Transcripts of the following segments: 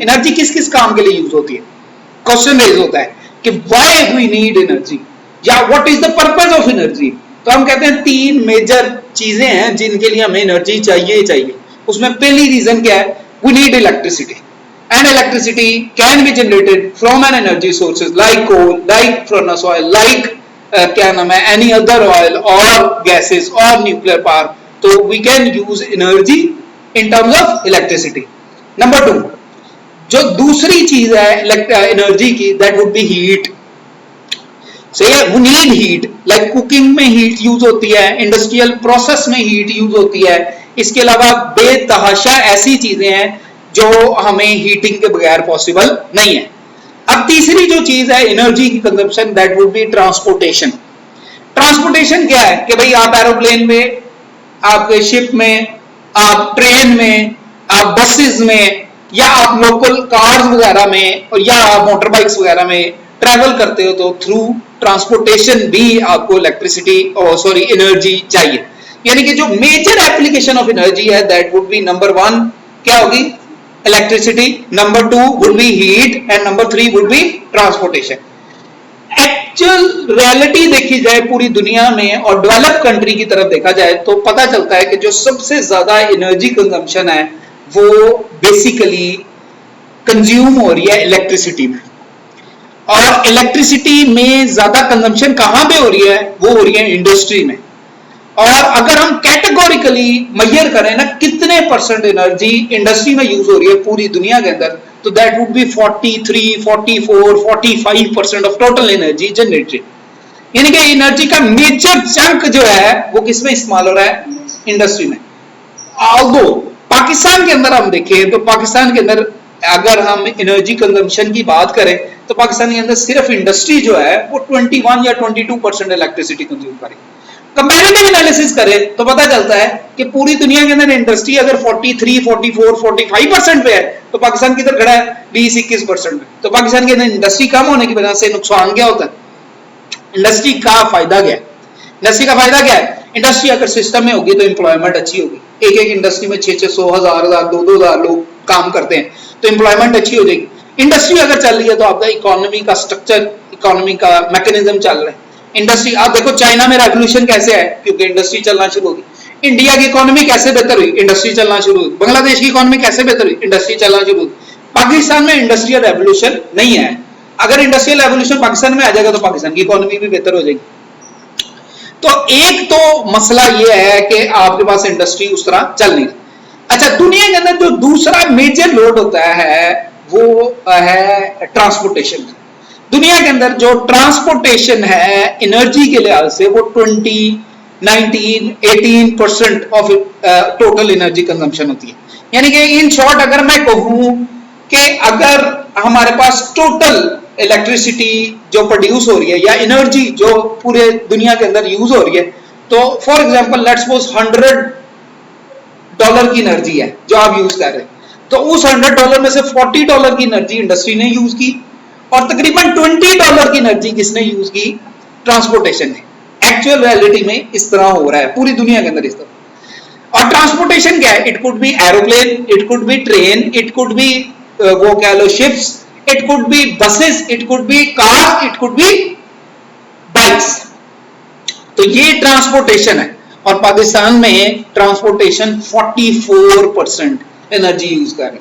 Energy किस किस काम के लिए यूज होती है? क्वेश्चन रेज होता है कि व्हाई वी नीड एनर्जी या what is the purpose of energy. तो हम कहते हैं तीन मेजर चीजें हैं जिनके लिए हमें एनर्जी चाहिए चाहिए। उसमें पहली रीजन क्या है? We need electricity and electricity can be generated from an energy sources like coal, like furnace oil, like क्या नाम है एनी अदर ऑयल और गैसेस और न्यूक्लियर पावर। तो we can use energy in terms of electricity. Number 2, जो दूसरी चीज है एनर्जी की, दैट वुड बी हीट। सही है, we need heat, like cooking में हीट यूज होती है, इंडस्ट्रियल प्रोसेस में हीट यूज होती है। इसके अलावा बेतहाशा ऐसी चीजें हैं जो हमें हीटिंग के बगैर पॉसिबल नहीं है। अब तीसरी जो चीज है एनर्जी की consumption, that would be transportation. Transportation क्या है कि भाई आप एरोप्लेन में, आप शिप में, आप ट्रेन में, आप बसेस में, या आप लोकल कार्स वगैरह में, और या आप मोटर बाइक्स वगैरह में ट्रैवल करते हो तो थ्रू ट्रांसपोर्टेशन भी आपको इलेक्ट्रिसिटी और सॉरी एनर्जी चाहिए। यानी कि जो मेजर एप्लीकेशन ऑफ एनर्जी है दैट वुड बी नंबर 1 क्या होगी? Electricity, number 2 would be heat and number 3 would be transportation. Actual reality देखी जाए पूरी दुनिया में और डेवलप कंट्री की तरफ देखा जाए तो पता चलता है कि जो सबसे ज्यादा एनर्जी कंजम्पशन है वो बेसिकली कंज्यूम हो रही है इलेक्ट्रिसिटी में। और इलेक्ट्रिसिटी में ज्यादा कंजम्पशन कहां पे हो रही है? वो हो रही है इंडस्ट्री में। और अगर हम कैटेगोरिकली मेजर करें ना कितने परसेंट एनर्जी इंडस्ट्री में यूज हो रही है पूरी दुनिया के अंदर, तो that would be 43, 44, 45% of total energy generated. यानी कि एनर्जी का मेजर चंक जो है वो किसमें इस्तेमाल हो रहा है? इंडस्ट्री में। ऑल्दो पाकिस्तान के अंदर हम देखें तो पाकिस्तान के अंदर अगर हम एनर्जी कंजम्पशन की बात करें तो पाकिस्तान के अंदर सिर्फ इंडस्ट्री जो है वो 21 या 22% इलेक्ट्रिसिटी कंज्यूम करेगी। कंपैरेटिव एनालिसिस करें तो पता चलता है कि पूरी दुनिया के अंदर इंडस्ट्री अगर 43, 44, 45% पे है तो पाकिस्तान किधर खड़ा है? 20-21%। तो पाकिस्तान के अंदर इंडस्ट्री कम होने की वजह से नुकसान क्या होता है? इंडस्ट्री का फायदा क्या है? इंडस्ट्री का फायदा क्या है? इंडस्ट्री अगर सिस्टम में होगी तो एम्प्लॉयमेंट अच्छी होगी। एक एक इंडस्ट्री में 600, 1000, 2000 लोग काम करते हैं तो एम्प्लॉयमेंट अच्छी हो जाएगी। इंडस्ट्री अगर चल रही है तो आपका इकोनॉमी का स्ट्रक्चर, इकोनॉमी का मैकेनिज्म चल रहा है। इंडस्ट्री आप देखो चाइना में रेवोल्यूशन कैसे है? क्योंकि इंडस्ट्री चलना शुरू होगी। इंडिया की इकोनॉमी कैसे बेहतर हुई? इंडस्ट्री चलना शुरू हुई। बांग्लादेश की इकोनॉमी कैसे बेहतर हुई? इंडस्ट्री चलना शुरू हुई। पाकिस्तान में इंडस्ट्रियल रेवोल्यूशन नहीं है। अगर इंडस्ट्रियल रेवोल्यूशन पाकिस्तान में आ जाएगा तो पाकिस्तान की इकोनॉमी भी बेहतर हो जाएगी। तो एक तो मसला यह है कि आपके पास इंडस्ट्री उस तरह चल नहीं। अच्छा, दुनिया के अंदर जो दूसरा मेजर लोड होता है वो है ट्रांसपोर्टेशन। दुनिया के अंदर जो ट्रांसपोर्टेशन है एनर्जी के लिहाज से वो 20, 19, 18% ऑफ टोटल एनर्जी कंजम्पशन होती है। यानी कि इन शॉर्ट अगर मैं कहूं कि अगर हमारे पास टोटल इलेक्ट्रिसिटी जो प्रोड्यूस हो रही है या एनर्जी जो पूरे दुनिया के अंदर यूज हो रही है, तो फॉर एग्जांपल लेट्स सपोज $100 की एनर्जी है जो आप यूज कर रहे हैं, तो उस $100 में से $40 की एनर्जी इंडस्ट्री ने यूज की और तकरीबन $20 की एनर्जी किसने यूज की? ट्रांसपोर्टेशन ने। एक्चुअल रियलिटी में इस तरह हो रहा है पूरी दुनिया के अंदर इस तरह। और ट्रांसपोर्टेशन क्या है? It could be aeroplane, it could be train, it could be वो कह लो ships, it could be buses, it could be cars, it could be bikes. तो ये ट्रांसपोर्टेशन है और पाकिस्तान में ट्रांसपोर्टेशन 44% एनर्जी यूज कर रही है।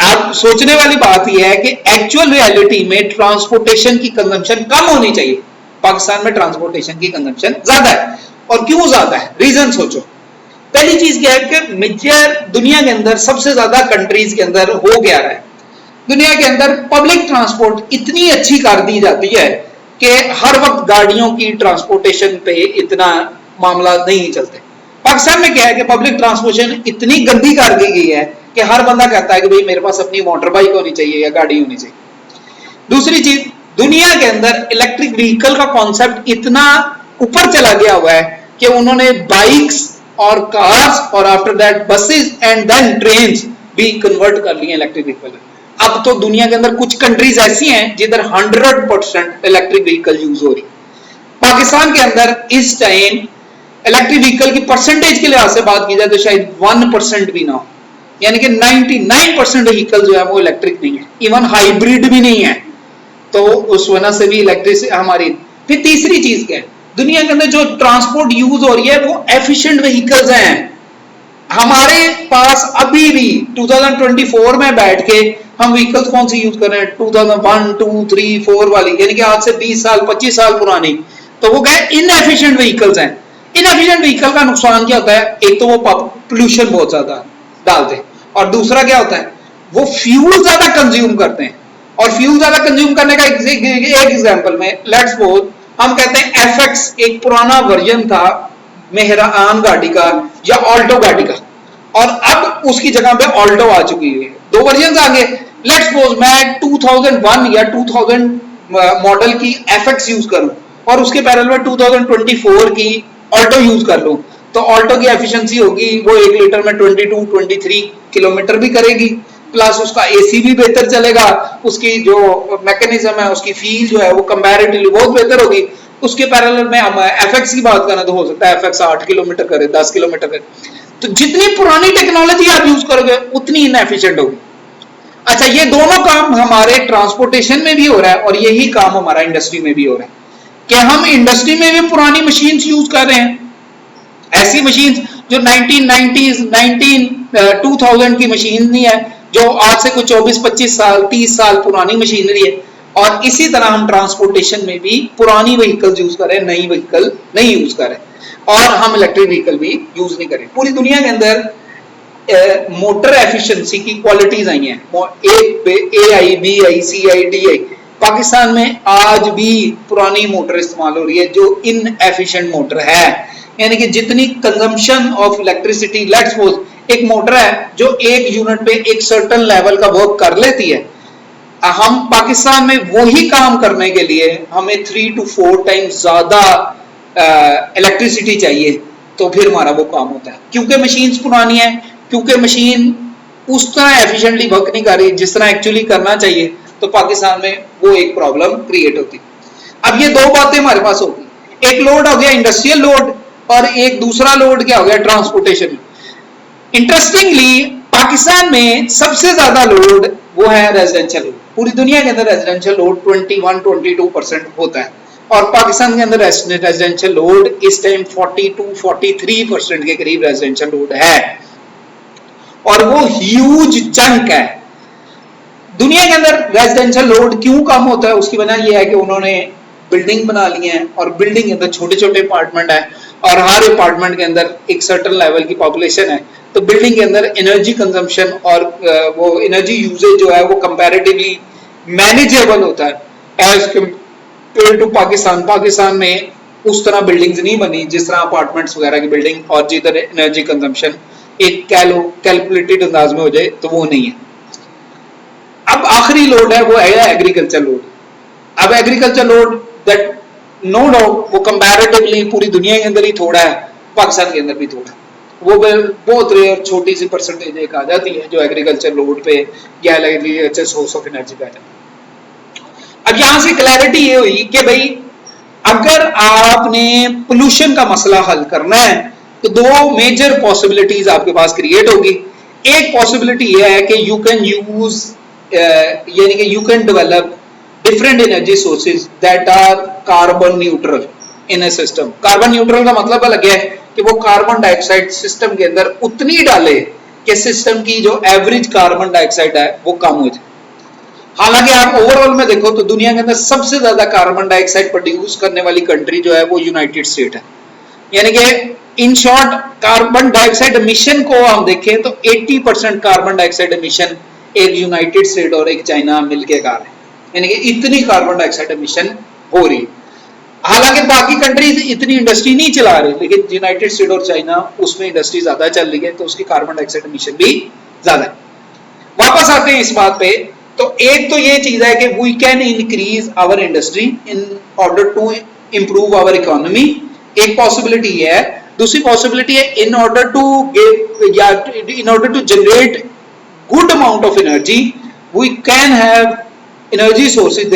अब सोचने वाली बात यह है कि एक्चुअल रियलिटी में ट्रांसपोर्टेशन की कंजम्पशन कम होनी चाहिए, पाकिस्तान में ट्रांसपोर्टेशन की कंजम्पशन ज्यादा है। और क्यों ज्यादा है? रीजन सोचो। पहली चीज क्या है कि मेजर दुनिया के अंदर सबसे ज्यादा कंट्रीज के अंदर हो गया है, दुनिया के अंदर पब्लिक ट्रांसपोर्ट इतनी अच्छी कर दी जाती है कि हर वक्त गाड़ियों की ट्रांसपोर्टेशन पे इतना मामला नहीं चलते। पाकिस्तान में क्या है कि पब्लिक ट्रांसपोर्टेशन इतनी गंदी कर दी गई है कि हर बंदा कहता है कि भाई मेरे पास अपनी मोटर बाइक होनी चाहिए या गाड़ी होनी चाहिए। दूसरी चीज, दुनिया के अंदर इलेक्ट्रिक व्हीकल का कॉन्सेप्ट इतना ऊपर चला गया हुआ है कि उन्होंने बाइक्स और कार्स और after that buses and then trains भी कन्वर्ट कर लिए इलेक्ट्रिक व्हीकल। अब तो दुनिया के अंदर कुछ कंट्रीज ऐसी हैं जिधर 100% इलेक्ट्रिक व्हीकल यूज हो रही। पाकिस्तान के अंदर इस टाइम इलेक्ट्रिक व्हीकल की परसेंटेज के लिहाज से बात की जाए तो शायद 1% भी ना हो। यानी कि 99% व्हीकल जो है वो इलेक्ट्रिक नहीं है, इवन हाइब्रिड भी नहीं है, तो उस वजह से भी इलेक्ट्रिसिटी हमारी। फिर तीसरी चीज क्या है, दुनिया के अंदर जो ट्रांसपोर्ट यूज हो रही है वो एफिशिएंट व्हीकल्स हैं। हमारे पास अभी भी 2024 में बैठ के हम व्हीकल्स कौन सी यूज कर रहे हैं, 2001, 2, 3, 4 वाली, यानी कि आज से 20 साल 25 साल पुरानी। तो वो क्या है, इनएफिशिएंट व्हीकल्स हैं। इनएफिशिएंट व्हीकल का नुकसान क्या होता है, एक तो वो पोल्यूशन बहुत ज्यादा डालते हैं, और दूसरा क्या होता है, वो फ्यूल ज्यादा कंज्यूम करते हैं। और फ्यूल ज्यादा कंज्यूम करने का एक एग्जांपल में लेट्स सपोज हम कहते हैं एफएक्स एक पुराना वर्जन था मेहरान गाड़ी का या ऑल्टो गाड़ी का, और अब उसकी जगह पे ऑल्टो आ चुकी है, दो वर्जन आ गए। लेट्स सपोज मैं 2001 या 2000 मॉडल की एफएक्स यूज करूं और उसके पैरेलल में 2024 की ऑल्टो यूज कर लूं, तो ऑल्टो की एफिशिएंसी होगी वो 1 लीटर में 22-23 किलोमीटर भी करेगी, प्लस उसका एसी भी बेहतर चलेगा, उसकी जो मैकेनिज्म है उसकी फील जो है वो कंपैरेटिवली बहुत बेहतर होगी। उसके पैरेलल में हम एफएक्स की बात करें तो हो सकता है एफएक्स 8 किलोमीटर करे, 10 किलोमीटर करे। तो जितनी पुरानी टेक्नोलॉजी आप यूज करोगे उतनी इनएफिशिएंट होगी। अच्छा, ये दोनों काम हमारे ट्रांसपोर्टेशन में भी हो रहा है और यही काम हमारा इंडस्ट्री में भी हो रहा है कि हम इंडस्ट्री में भी पुरानी मशीन्स यूज कर रहे हैं, ऐसी मशीन्स जो 1990s 2000 की मशीन नहीं है, जो आज से कुछ 24-25 साल 30 साल पुरानी मशीनरी है। और इसी तरह हम ट्रांसपोर्टेशन में भी पुरानी व्हीकल्स यूज कर रहे हैं, नई व्हीकल नहीं यूज कर रहे, और हम इलेक्ट्रिक व्हीकल भी यूज नहीं करें। पूरी दुनिया के अंदर मोटर एफिशिएंसी की क्वालिटीज आई हैं, AI, BI, CI, DI। Pakistan में आज भी पुरानी मोटर इस्तेमाल हो रही है जो इनएफिशिएंट मोटर है, यानी कि जितनी consumption of electricity, let's suppose एक मोटर है जो एक यूनिट पे एक सर्टेन लेवल का वर्क कर लेती है, हम पाकिस्तान में वही काम करने के लिए हमें 3 to 4 टाइम्स ज्यादा इलेक्ट्रिसिटी चाहिए, तो फिर हमारा वो काम होता है। क्योंकि मशीन्स पुरानी है, क्योंकि मशीन उस तरह एफिशिएंटली वर्क नहीं कर रही जिस तरह एक्चुअली करना चाहिए, तो पाकिस्तान में वो एक प्रॉब्लम क्रिएट होती। अब ये दो बातें हमारे पास होगी, एक लोड हो गया इंडस्ट्रियल लोड और एक दूसरा लोड क्या हो गया ट्रांसपोर्टेशन। इंटरेस्टिंगली पाकिस्तान में सबसे ज्यादा लोड वो है रेजिडेंशियल लोड। पूरी दुनिया के अंदर रेजिडेंशियल लोड 21-22% होता है, और पाकिस्तान के अंदर रेजिडेंशियल लोड इस टाइम 42-43% के करीब रेजिडेंशियल लोड है, और वो ह्यूज चंक है। दुनिया के अंदर रेजिडेंशियल लोड क्यों कम होता है, उसकी वजह यह है कि उन्होंने बिल्डिंग बना ली है, और बिल्डिंग के अंदर छोटे छोटे अपार्टमेंट है, और हर अपार्टमेंट के अंदर एक सर्टेन लेवल की पॉपुलेशन है, तो बिल्डिंग के अंदर एनर्जी कंजम्पशन और वो एनर्जी यूजेज जो है वो कंपैरेटिवली मैनेजेबल होता है as compare to Pakistan. Pakistan में उस तरह बिल्डिंग्स नहीं बनी जिस तरह अपार्टमेंट्स वगैरह की बिल्डिंग, और जिधर एनर्जी कंजम्पशन एक कैलकुलेटेड अंदाज में हो जाए तो वो नहीं है। अब आखिरी लोड है वो है एग्रीकल्चर लोड। अब agriculture load that no doubt वो कंपैरेटिवली पूरी दुनिया के अंदर ही थोड़ा है, पाकिस्तान के अंदर भी थोड़ा है, वो बहुत रेयर छोटी सी परसेंटेज एक आ जाती है जो एग्रीकल्चर लोड पे या एग्रीकल्चर सोर्स ऑफ एनर्जी पे आ जाती है। अब यहां से क्लैरिटी ये हुई कि भाई अगर आपने पोल्यूशन का मसला हल करना है तो दो मेजर पॉसिबिलिटीज आपके पास क्रिएट होगी। एक पॉसिबिलिटी ये है कि यू कैन यूज यानी कि you can develop different energy sources that are carbon neutral in a system. Carbon neutral का मतलब अलग है कि वो कार्बन डाइऑक्साइड सिस्टम के अंदर उतनी डाले कि सिस्टम की जो एवरेज कार्बन डाइऑक्साइड है वो कम हो जाए। हालांकि आप ओवरऑल में देखो तो दुनिया के अंदर सबसे ज्यादा कार्बन डाइऑक्साइड प्रोड्यूस करने वाली कंट्री जो है वो यूनाइटेड स्टेट है। यानी कि in short carbon dioxide emission को हम देखें तो 80% कार्बन डाइऑक्साइड एमिशन एक यूनाइटेड स्टेट और एक चाइना मिलकर कर रहे हैं, यानी कि इतनी कार्बन डाइऑक्साइड एमिशन हो रही है। हालांकि बाकी कंट्रीज इतनी इंडस्ट्री नहीं चला रही, लेकिन यूनाइटेड स्टेट और चाइना उसमें इंडस्ट्री ज्यादा चल रही है तो उसकी कार्बन डाइऑक्साइड एमिशन भी ज्यादा है। वापस आते हैं इस बात पे, तो एक तो ये चीज है कि we can increase our industry in order to improve our economy, एक पॉसिबिलिटी है। दूसरी पॉसिबिलिटी है in order to generate good amount of energy we can have energy sources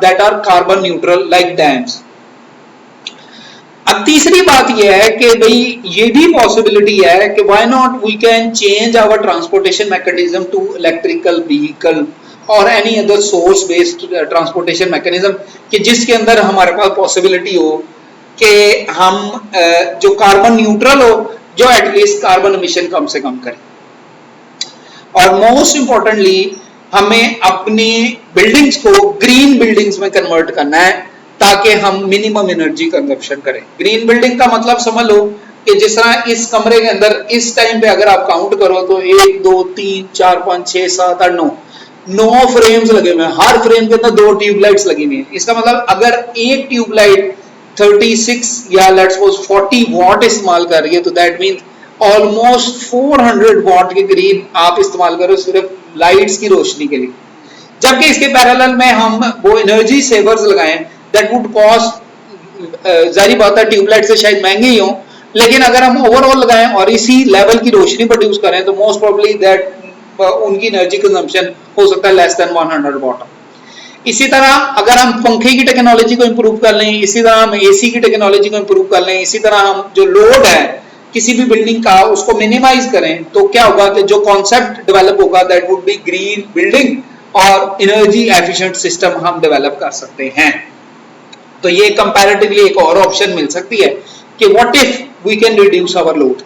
that are carbon neutral like dams। अब तीसरी बात यह है कि भाई ये भी पॉसिबिलिटी है कि why not we can change our transportation mechanism to electrical vehicle और any other source based transportation mechanism, कि जिसके अंदर हमारे पास पॉसिबिलिटी हो कि हम जो कार्बन न्यूट्रल हो, जो एटलीस्ट कार्बन एमिशन कम से कम करें। और मोस्ट इंपॉर्टेंटली हमें अपनी बिल्डिंग्स को ग्रीन बिल्डिंग्स में कन्वर्ट करना है ताकि हम मिनिमम एनर्जी कंजप्शन करें। ग्रीन बिल्डिंग का मतलब समझ लो कि जिस तरह इस कमरे के अंदर इस टाइम पे अगर आप काउंट करो तो 1 2 3 4 5 6 7 8 9 फ्रेम्स लगे हुए हैं, हर फ्रेम के अंदर 2 ट्यूबलाइट्स लगी हुई हैं। इसका मतलब अगर एक ट्यूबलाइट 36 या लेट्स सपोज 40 वॉट इस्तेमाल कर रही है तो दैट मींस ऑलमोस्ट 400 वॉट के करीब आप इस्तेमाल करो सिर्फ लाइट्स की रोशनी के लिए। जबकि इसके पैरेलल में हम वो एनर्जी सेवर्स लगाएं दैट वुड कॉस्ट, जारी बात है ट्यूबलाइट से शायद महंगे ही हो, लेकिन अगर हम ओवरऑल लगाएं और इसी लेवल की रोशनी प्रोड्यूस करें तो मोस्ट प्रोबेबली दैट उनकी एनर्जी कंजम्पशन हो सकता है लेस देन 100 वॉट। इसी तरह अगर हम पंखे की टेक्नोलॉजी को इंप्रूव कर लें, इसी तरह हम एसी की टेक्नोलॉजी को इंप्रूव कर लें, इसी तरह हम जो लोड है किसी भी बिल्डिंग का उसको मिनिमाइज करें, तो क्या होगा कि जो कॉन्सेप्ट डेवलप होगा that would be green building और एनर्जी एफिशिएंट सिस्टम हम डेवलप कर सकते हैं। तो ये कंपैरेटिवली एक और ऑप्शन मिल सकती है कि what if we can reduce our load.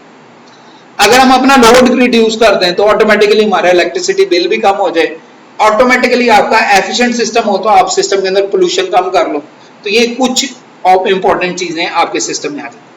अगर हम अपना लोड रिड्यूस कर दें तो ऑटोमेटिकली हमारा इलेक्ट्रिसिटी बिल भी कम हो जाए, ऑटोमेटिकली आपका एफिशिएंट सिस्टम हो तो आप सिस्टम के अंदर पोल्यूशन कम कर लो। तो ये कुछ इंपॉर्टेंट चीजें आपके सिस्टम में आ जाए।